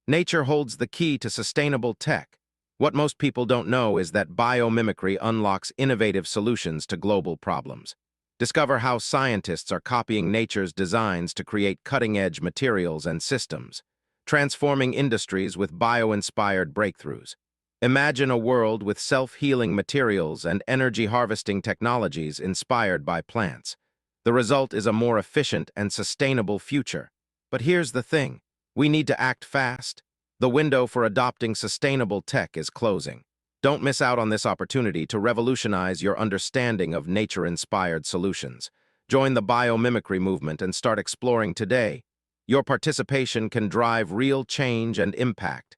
Nature holds the key to sustainable tech. What most people don't know is that biomimicry unlocks innovative solutions to global problems. Discover how scientists are copying nature's designs to create cutting-edge materials and systems, transforming industries with bio-inspired breakthroughs. Imagine a world with self-healing materials and energy-harvesting technologies inspired by plants. The result is a more efficient and sustainable future. But here's the thing. We need to act fast. The window for adopting sustainable tech is closing. Don't miss out on this opportunity to revolutionize your understanding of nature-inspired solutions. Join the biomimicry movement and start exploring today. Your participation can drive real change and impact.